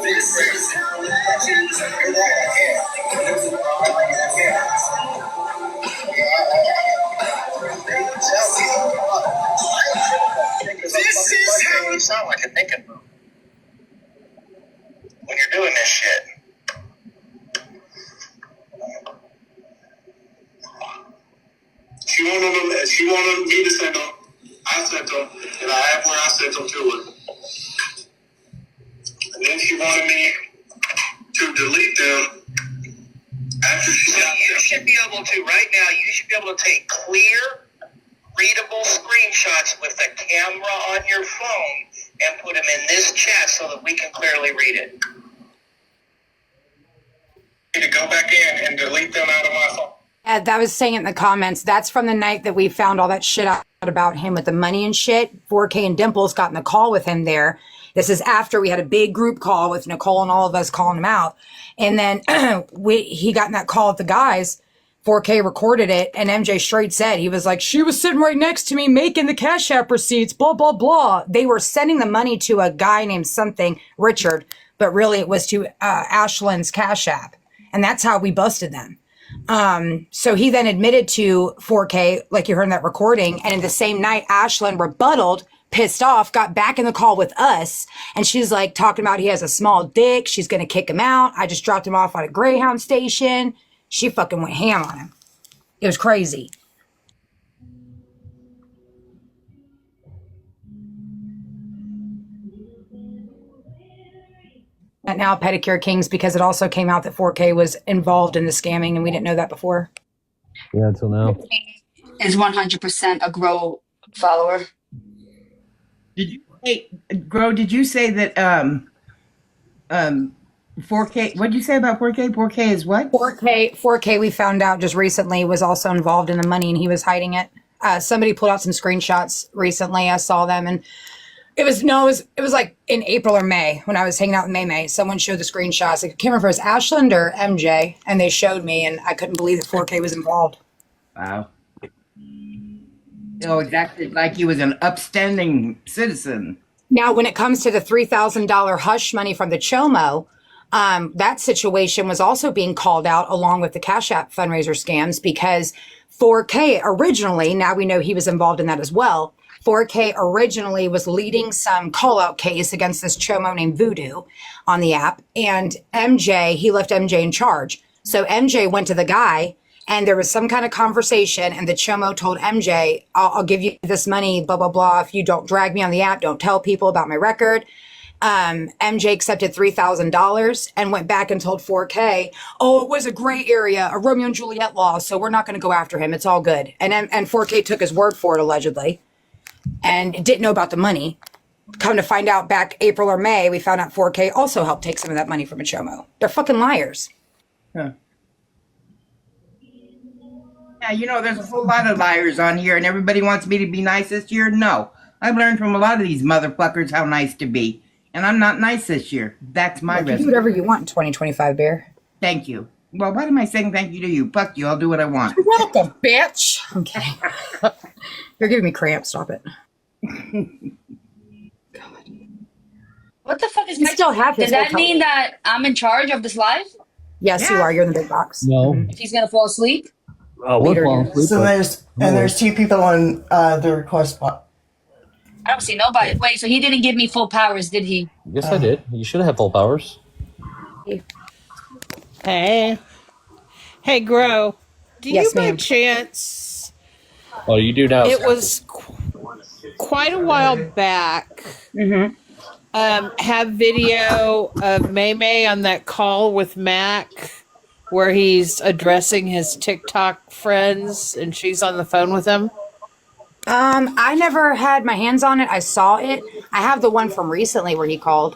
This is how legends This is how you sound like a naked move when you're doing this shit. She wanted me to send them. I sent them, and I have where I sent them to her. And then she wanted me to delete them after she got them. You should be able to, right now, you should be able to take clear, readable screenshots with the camera on your phone and put them in this chat so that we can clearly read it. To go back in and delete them out of my phone. That was saying it in the comments. That's from the night that we found all that shit out about him with the money and shit. 4K and Dimples got in the call with him there. This is after we had a big group call with Nicole and all of us calling him out. And then he got in that call with the guys. 4K recorded it, and MJ straight said, he was like, she was sitting right next to me making the Cash App receipts, blah, blah, blah. They were sending the money to a guy named something, Richard, but really it was to Ashland's Cash App. And that's how we busted them. So he then admitted to 4K, like you heard in that recording, and in the same night, Ashland rebutted, pissed off, got back in the call with us, and she's like talking about he has a small dick, she's gonna kick him out, I just dropped him off at a Greyhound station. She fucking went ham on him. It was crazy. And now Pedicure Kings, because it also came out that 4K was involved in the scamming, and we didn't know that before. Yeah, until now. Is 100% a Grow follower. Did you, hey, Grow, did you say that 4K, what did you say about 4K? 4K is what? 4K we found out just recently was also involved in the money, and he was hiding it. Somebody pulled out some screenshots recently. I saw them, and it was like in April or May when I was hanging out with May. Someone showed the screenshots. I can't remember if it was Ashland or MJ, and they showed me, and I couldn't believe that 4K was involved. Wow. Oh, exactly, like he was an upstanding citizen. Now, when it comes to the $3,000 hush money from the Chomo, that situation was also being called out along with the Cash App fundraiser scams, because 4K originally, now we know he was involved in that as well. 4K originally was leading some call out case against this Chomo named Voodoo on the app, and he left MJ in charge. So MJ went to the guy, and there was some kind of conversation, and the Chomo told MJ, I'll give you this money, blah, blah, blah. If you don't drag me on the app, don't tell people about my record. MJ accepted $3,000 and went back and told 4K, oh, it was a gray area, a Romeo and Juliet law, so we're not going to go after him. It's all good. And 4K took his word for it, allegedly, and didn't know about the money. Come to find out back April or May, we found out 4K also helped take some of that money from a Chomo. They're fucking liars. Huh. Yeah, there's a whole lot of liars on here, and everybody wants me to be nice this year. No. I've learned from a lot of these motherfuckers how nice to be. And I'm not nice this year. That's my recipe. Do whatever you want in 2025, Bear. Thank you. Well, why am I saying thank you to you? Fuck you. I'll do what I want. You're welcome, bitch. I'm kidding. You're giving me cramps. Stop it. What the fuck is you still have Does that mean that I'm in charge of this live? Yes, you are. You're in the big box. No. If he's gonna fall asleep? We're falling asleep. So there's two people on the request spot. I don't see nobody. Wait, so he didn't give me full powers, did he? Yes, I did. You should have full powers. Hey, Grow. Do yes, you by ma'am. chance? Oh, you do now. It was quite a while back. Mm-hmm. Have video of May on that call with Mac, where he's addressing his TikTok friends, and she's on the phone with him. I never had my hands on it. I saw it. I have the one from recently where he called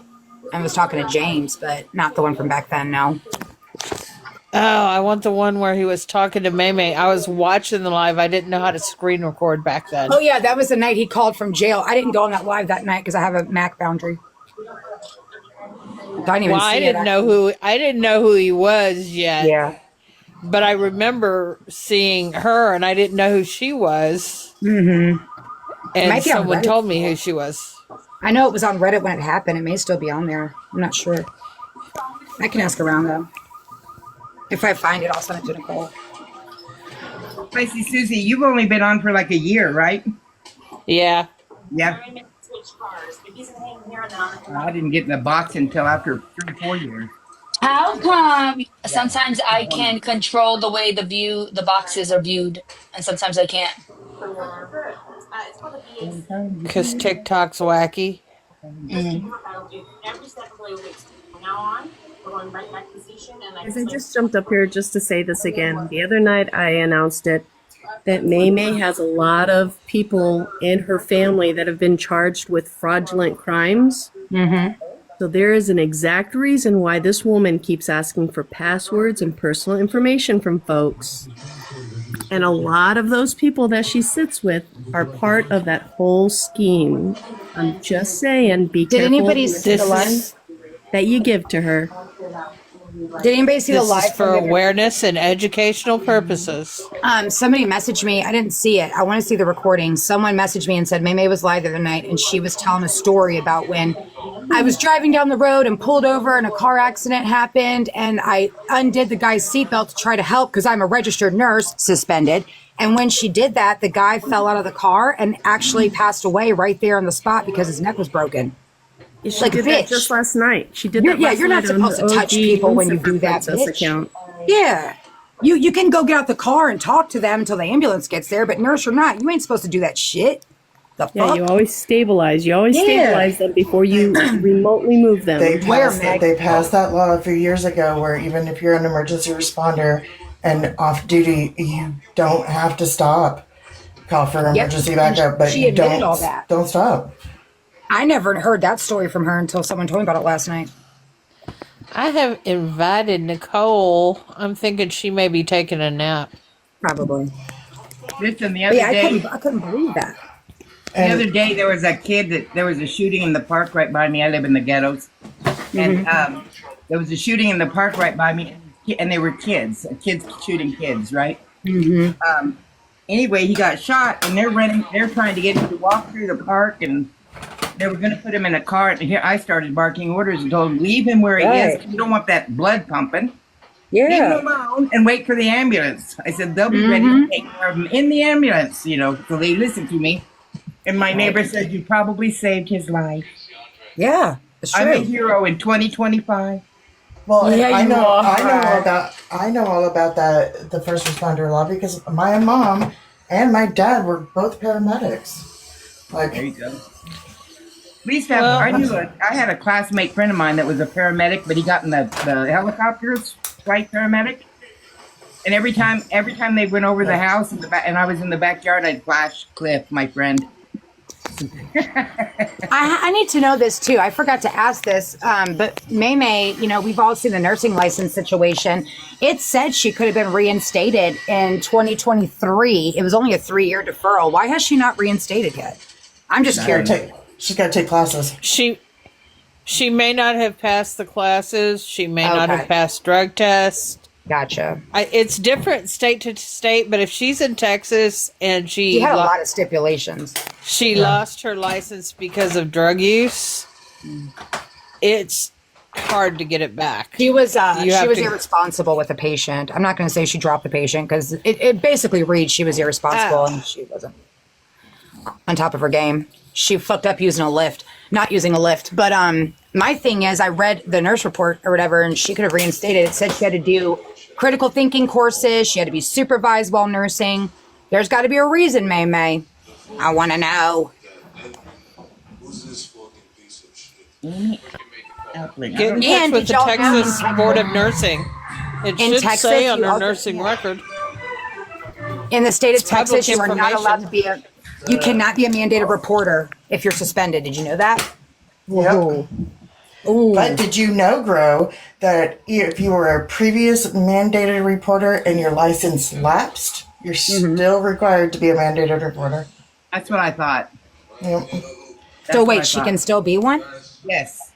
and was talking to James, but not the one from back then, no. Oh, I want the one where he was talking to May. I was watching the live. I didn't know how to screen record back then. Oh, yeah, that was the night he called from jail. I didn't go on that live that night because I have a Mac boundary. I didn't know who he was yet. Yeah. But I remember seeing her, and I didn't know who she was. Mm-hmm. And someone told me who she was. I know it was on Reddit when it happened. It may still be on there. I'm not sure. I can ask around though. If I find it, I'll send it to Nicole. Spicy Susie, you've only been on for like a year, right? Yeah. Yeah. I didn't get in the box until after 3-4 years. How come sometimes I can control the way the boxes are viewed, and sometimes I can't? Because TikTok's wacky. As I just jumped up here just to say this again. The other night I announced it that May has a lot of people in her family that have been charged with fraudulent crimes. Mm-hmm. So there is an exact reason why this woman keeps asking for passwords and personal information from folks. And a lot of those people that she sits with are part of that whole scheme. I'm just saying, be Did careful anybody with see the the live? lines that you give to her. Did anybody see the This live? is for awareness and educational purposes. Somebody messaged me. I didn't see it. I want to see the recording. Someone messaged me and said May was live the other night, and she was telling a story about when I was driving down the road and pulled over and a car accident happened, and I undid the guy's seatbelt to try to help because I'm a registered nurse, suspended. And when she did that, the guy fell out of the car and actually passed away right there on the spot because his neck was broken. She Like, did bitch. that just last night. She did You're- that yeah, last you're not night on supposed her to touch OG people when you do Instagram that, Princess bitch. account. Yeah. You can go get out the car and talk to them until the ambulance gets there, but nurse or not, you ain't supposed to do that shit. The fuck? Yeah, you always stabilize. You always Yeah. stabilize them before you remotely move them. They Where, passed, Meg? they passed that law a few years ago where even if you're an emergency responder and off duty, you don't have to stop. Call for emergency backup, but She you admitted don't all that. don't stop. I never heard that story from her until someone told me about it last night. I have invited Nicole. I'm thinking she may be taking a nap. Probably. Listen, the But other yeah, day, I couldn't believe that. And the other day there was a kid there was a shooting in the park right by me. I live in the ghettos, and there was a shooting in the park right by me, and they were kids shooting kids, right? Mm-hmm. Anyway, he got shot, and they're trying to get him to walk through the park, and they were going to put him in a cart. And here I started barking orders and told him, leave him where he is. You don't want that blood pumping. Leave him alone and wait for the ambulance. I said, they'll be ready to take care of him in the ambulance, so they listened to me. And my neighbor said, you probably saved his life. Yeah, it's true. I'm a hero in 2025. well, and Yeah, I you know are. I know all about that the first responder law because my mom and my dad were both paramedics. There you Like go. We used to have, I had a classmate friend of mine that was a paramedic, but he got in the helicopters, flight paramedic. And every time they went over the house and I was in the backyard, I'd flash Cliff, my friend. I need to know this too. I forgot to ask this, but May, we've all seen the nursing license situation. It said she could have been reinstated in 2023. It was only a 3-year deferral. Why has she not reinstated yet? I'm just curious. she's got to take classes. She may not have passed the classes. She may not Okay. have passed drug tests. Gotcha. It's different state to state, but if she's in Texas and She had a lot of stipulations. she lost her license because of drug use, it's hard to get it back. She was You have to- irresponsible with the patient. I'm not going to say she dropped the patient because it basically reads she was irresponsible and she wasn't on top of her game. She fucked up not using a lift. But my thing is, I read the nurse report or whatever, and she could have reinstated. It said she had to do critical thinking courses. She had to be supervised while nursing. There's got to be a reason, May. I want to know. Get in touch And with did the y'all Texas have- Board of Nursing. It In should Texas, say on you her also- nursing record. In the state of It's public Texas, you are not allowed information. to be you cannot be a mandated reporter if you're suspended. Did you know that? Yep. Ooh. But did you know, Gro, that if you were a previous mandated reporter and your license lapsed, you're still required to be a mandated reporter? That's what I thought. Yep. So That's what I wait, she thought. can still be one? Yes.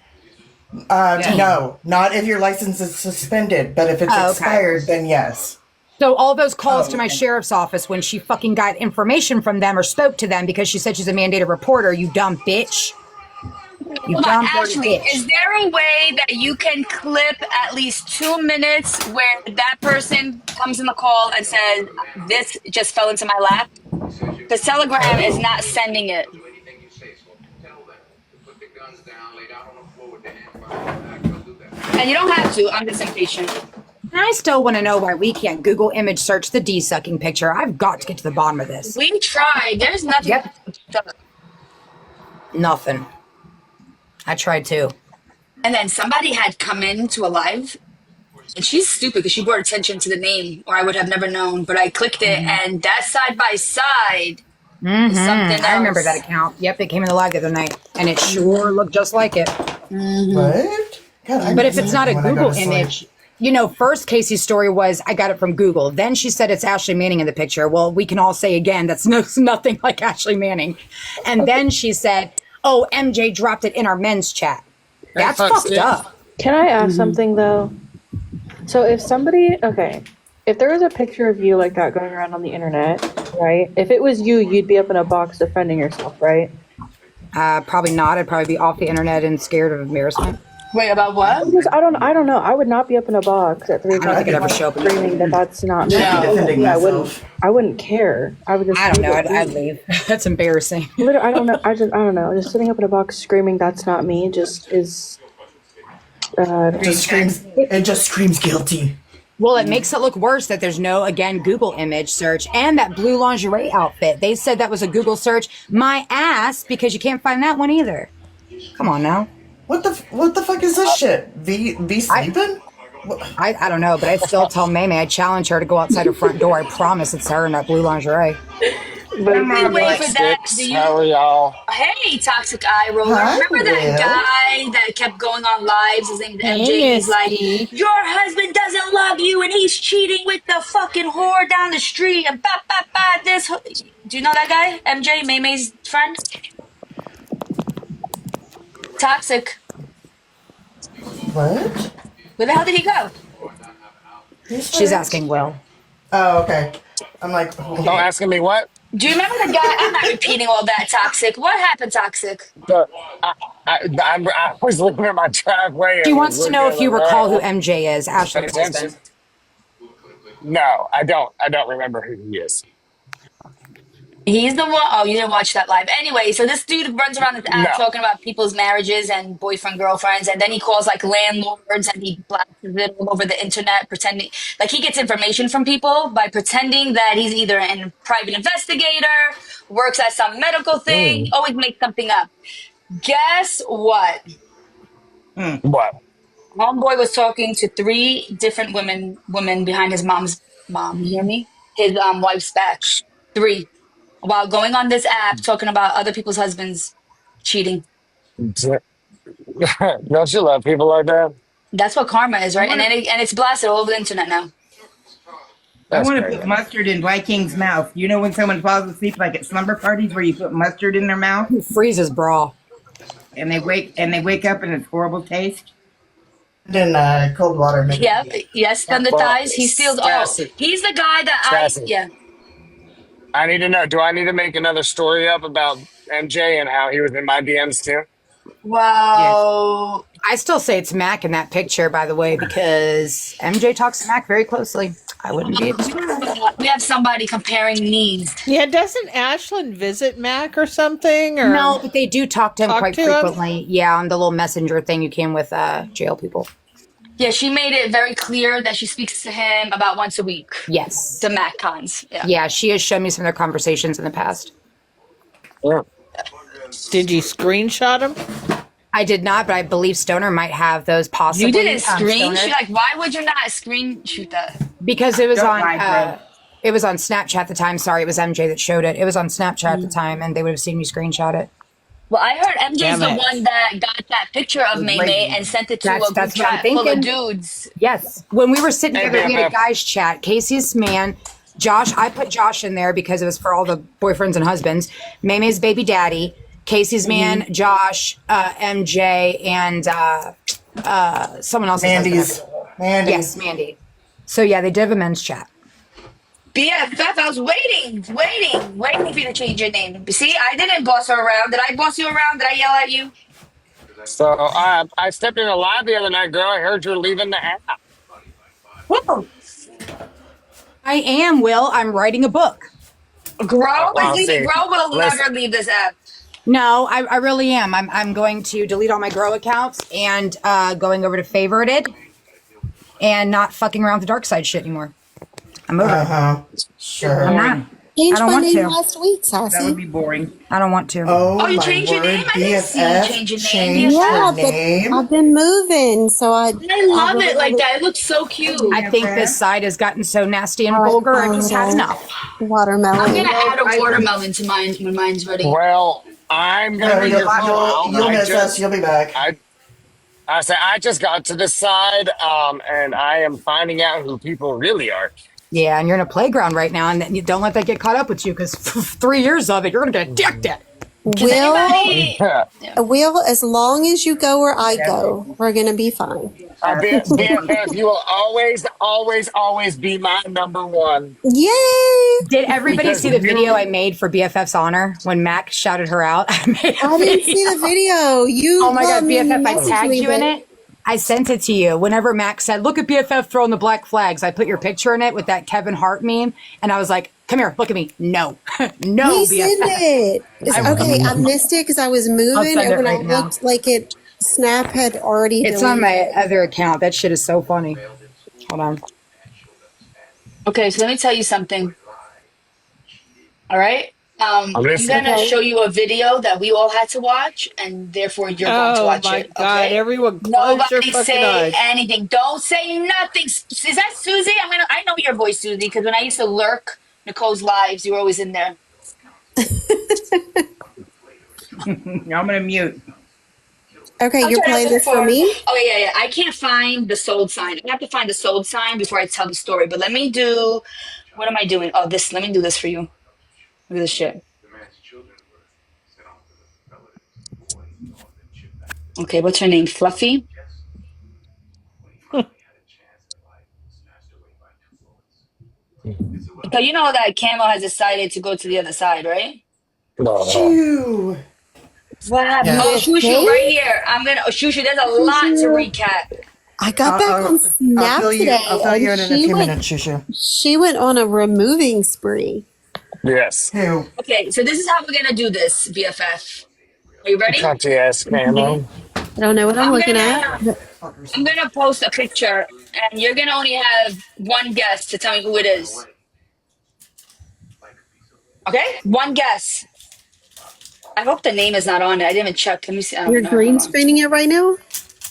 No, not if your license is suspended, but if it's Oh, okay. expired, then yes. So all those calls to my sheriff's office when she fucking got information from them or spoke to them because she said she's a mandated reporter, you dumb bitch. You Hold on, dumb dirty Ashley, bitch. is there a way that you can clip at least 2 minutes where that person comes in the call and says, this just fell into my lap? Because Telegram is Oh. not sending it. And you don't have to. I'm just impatient. And I still want to know why we can't Google image search the D-sucking picture. I've got to get to the bottom of this. We tried. There's nothing. Yep. Nothing. I tried too. And then somebody had come into a live, and she's stupid because she brought attention to the name, or I would have never known. But I clicked it, and that side by side is something else. I remember that account. Yep, it came in the live the other night, and it sure looked just like it. What? God, But if it's not a when I go Google to sleep. image, you know, first Casey's story was I got it from Google. Then she said it's Ashley Manning in the picture. Well, we can all say again that's nothing like Ashley Manning. And then she said, "Oh, MJ dropped it in our men's chat." That's fucked up. Can I ask something though? So if somebody, okay, if there was a picture of you like that going around on the internet, right? If it was you, you'd be up in a box defending yourself, right? Probably not. I'd probably be off the internet and scared of embarrassment. Wait, about what? Because I don't know. I would not be up in a box at 3 I don't o'clock think I'd ever show up. screaming that that's not me. Defending Yeah, myself. I wouldn't care. I would just. I don't know. I'd leave. That's embarrassing. Literally, I don't know. I don't know. Just sitting up in a box screaming that's not me just is. It just screams guilty. Well, it makes it look worse that there's no, again, Google image search. And that blue lingerie outfit. They said that was a Google search. My ass, because you can't find that one either. Come on now. What the fuck is this shit? V sleeping? I don't know, but I still tell Maymay, I challenge her to go outside her front door. I promise it's her in that blue lingerie. But wait for that. How are y'all? Hey, Toxic Eye Roller. Hi, Remember that Will. guy that kept going on lives? His name is MJ. Hey, He's like, Misty. your husband doesn't love you and he's cheating with the fucking whore down the street and this. Do you know that guy? MJ, Maymay's friend? Toxic. What? Where the hell did he go? She's asking Will. Oh, okay. I'm like, Don't asking me what? Do you remember the guy? I'm not repeating all that, Toxic. What happened, Toxic? I was looking at my driveway. She and wants to looking know at if you the recall who road. MJ is, Ashley's Pay attention. husband. No, I don't. I don't remember who he is. He's the one. Oh, you didn't watch that live. Anyway, so this dude runs around this app No. talking about people's marriages and boyfriend, girlfriends, and then he calls like landlords and he blasts it all over the internet, pretending like he gets information from people by pretending that he's either a private investigator, works at some medical thing, always makes something up. Guess what? What? Homeboy was talking to 3 different women behind his mom's mom. You hear me? His wife's back. 3. While going on this app talking about other people's husbands cheating. Don't you love people like that? That's what karma is, right? And it's blasted all over the internet now. I That's want to crazy. put mustard in Viking's mouth. You know when someone falls asleep, like at slumber parties, where you put mustard in their mouth Freezes bra. and they wake up and it's horrible taste. in cold water. Maybe. Yep. Yes, thunder thighs. He steals. Oh, Sassy. he's the guy that Sassy. yeah. I need to know. Do I need to make another story up about MJ and how he was in my DMs too? Well, I still say it's Mac in that picture, by the way, because MJ talks to Mac very closely. I wouldn't be able to. we have somebody comparing needs. Yeah, doesn't Ashlyn visit Mac or something? Or No, but they do talk to him Talk quite to him? frequently. Yeah, on the little messenger thing you can with jail people. Yeah, she made it very clear that she speaks to him about once a week. Yes. The Mac cons. Yeah. Yeah, she has shown me some of their conversations in the past. Yeah. Did you screenshot him? I did not, but I believe Stoner might have those possibly. You didn't screen Stoner, shoot? Like, why would you not screen shoot that? because it was Don't on lie, Greg. it was on Snapchat at the time. Sorry, it was MJ that showed it. It was on Snapchat at the time, and they would have seen me screenshot it. Well, I heard MJ's Damn the it. one that got that picture of May May and sent it to That's- a group that's what I'm chat full of thinking. dudes. Yes. When we were sitting Hey, together, we had a BFF. guys chat. Casey's man, Josh. I put Josh in there because it was for all the boyfriends and husbands. Maymay's baby daddy, Casey's man, Josh, MJ, and someone else's Mandy's. husband. Mandy. Yes, Mandy. So yeah, they did have a men's chat. BFF, I was waiting for you to change your name. See, I didn't boss her around. Did I boss you around? Did I yell at you? So I stepped in a live the other night, girl. I heard you're leaving the app. Whoa. I am, Will. I'm writing a book. Grow Well, see, will listen, never leave this app. No, I really am. I'm going to delete all my Grow accounts and going over to Favorited and not fucking around with the dark side shit anymore. I'm over it. Sure. I'm not. I Changed don't my want name to. last week, That would Sassy. be boring. I don't want to. Oh, You my changed your word. name? I didn't see you BFF change your name. changed Yeah, her but name. I've been moving, so I love it like that. It looks so cute. I think this side has gotten so nasty and I like vulgar. my I just had little enough. watermelon. I'm gonna add a I- watermelon to mine when mine's ready. well, I'm gonna Oh, be you'll, here for a while. you'll miss us. You'll be back. I say I just got to this side, and I am finding out who people really are. Yeah, and you're in a playground right now, and you don't let that get caught up with you because 3 years of it, you're gonna get addicted. Will, as long as you go where I go, we're gonna be fine. BFF, you will always, always, always be my number one. Yay! Did everybody Because see the you- video I made for BFF's honor when Mac shouted her out? I didn't see the video. You Oh my god, BFF! I messaged tagged me, you in but- it. I sent it to you. Whenever Mac said, "Look at BFF throwing the black flags," I put your picture in it with that Kevin Hart meme, and I was like, "Come here, look at me." No, no, We BFF. sent it. Okay, I missed it because I was moving, send and it when right I now. looked, like it, Snap had already. It's on deleted my other account. That shit is so funny. Hold on. Okay, so let me tell you something. All right. I'm gonna show you a video that we all had to watch, and therefore you're going to Oh watch my it. God! Okay. Everyone, close your Nobody fucking say eyes. anything. Don't say nothing. Is that Susie? I know your voice, Susie, because when I used to lurk Nicole's lives, you were always in there. I'm gonna mute. Okay, I'm you're trying to playing look this for me? Oh yeah. I can't find the sold sign. I have to find the sold sign before I tell the story. But let me do. What am I doing? Oh, this. Let me do this for you. Look at this shit. Okay, what's her name? Fluffy? So you know that Camo has decided to go to the other side, right? Shoo. What happened? Yeah. Oh, Shushu, right here. Shushu, there's a lot to recap. I got back on Snap today. I'll fill you in a she few went, minutes, Shushu. She went on a removing spree. Yes. Who? Okay, so this is how we're going to do this, BFF. Are you ready? Country ass camo. I don't know what I'm looking at. I'm going to post a picture, and you're going to only have one guess to tell me who it is. Okay? One guess. I hope the name is not on it. I didn't even check. Let me see. I don't You're know. green screening it right now?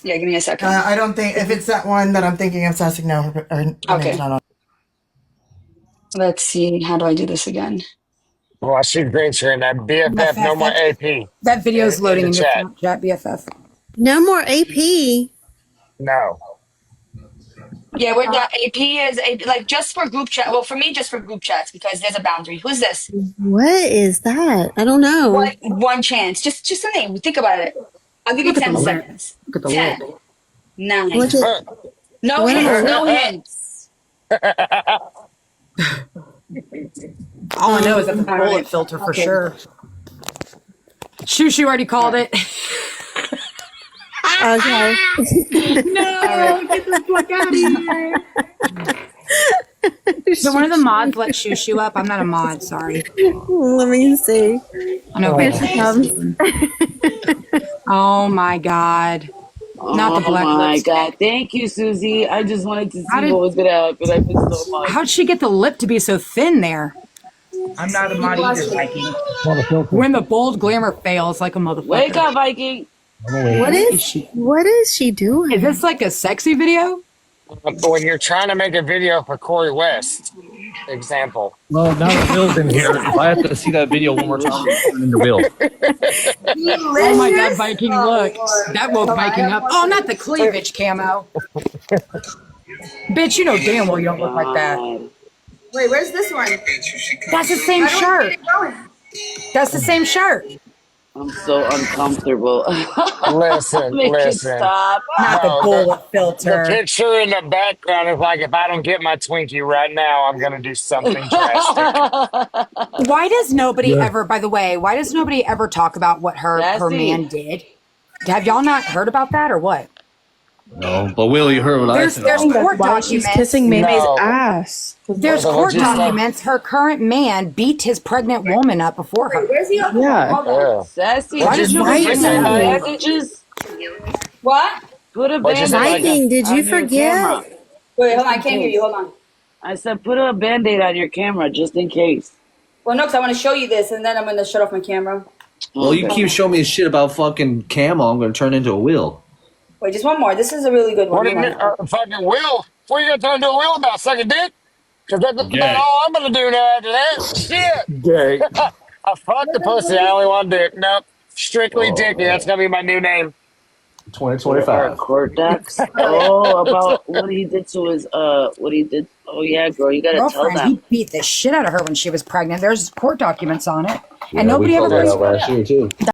Yeah, give me a second. I don't think, if it's that one that I'm thinking of, Sassy, no, her name's not on. Let's see. How do I do this again? Well, she's green screen that BFF. No more AP. That video's loading in the your chat. chat, BFF. No more AP. No. Yeah, we're done. AP is like just for group chat. Well, for me, just for group chats because there's a boundary. Who's this? What is that? I don't know. What? One chance. Just a name. Think about it. I'll give you 10 seconds. Look at the 10, lip. 9. What's it? No What hints. is it? No hints. All I know is that the bullet filter for sure. Shushu already called it. Okay. No, get the fuck out of here. So one of the mods let Shushu up. I'm not a mod, sorry. Let me see. I know. Here she comes. Oh my god. Not the black Oh my lipstick. god! Thank you, Susie. I just wanted to see How did- what was gonna happen. I missed so much. How'd she get the lip to be so thin there? I'm not a mod either, Viking. When the bold glamour fails like a motherfucker. Wake up, Viking! What is she doing? Is this like a sexy video? But when you're trying to make a video for Corey West, example. Well, now that Bill's in here, if I have to see that video one more time, I'm turning into Bill. Oh my god, Viking, look. That woke Viking up. Oh, not the cleavage camo. Bitch, you know damn well you don't look like that. Wait, where's this one? That's the same shirt. That's the same shirt. I'm so uncomfortable. Listen, Make it listen. stop. Not the bullet filter. The picture in the background is like, if I don't get my Twinkie right now, I'm going to do something drastic. Why does nobody ever, by the way, why does nobody ever talk about what her Sassy. man did? Have y'all not heard about that or what? No, but Will, you heard what I There's said. court Why she's documents. kissing Maymay's No. ass. There's What court you said. documents. Her current man beat his pregnant woman up before her. Where's the other Yeah. one? Hold on. Yeah. Sassy, Why did does you nobody forget bring to that put up? Viking. bandages? What? Put a What'd you say, band-aid Viking? Viking, did you on your camera. forget? Wait, hold on. I Just in can't hear you. case. Hold on. I said put a band-aid on your camera just in case. Well, no, because I want to show you this, and then I'm going to shut off my camera. Well, you Okay. keep showing me shit about fucking camo. I'm gonna turn into a Will. Wait, just one more. This is a really good one. What do you Hold mean? on. Fucking Will? What are you gonna turn into a Will about? Sucking dick? Because that's about Gay. all I'm gonna do now after that. Shit. Gay. I fucked the pussy. I only want dick. Nope. Strictly Oh dicky. That's man. gonna be my new name. There are 2025. court docs. Oh, about what he did to his what he did. Oh yeah, girl, you gotta tell Girlfriend, he them. beat the shit out of her when she was pregnant. There's court documents on it. Yeah, And we nobody ever figured that brings out last year too.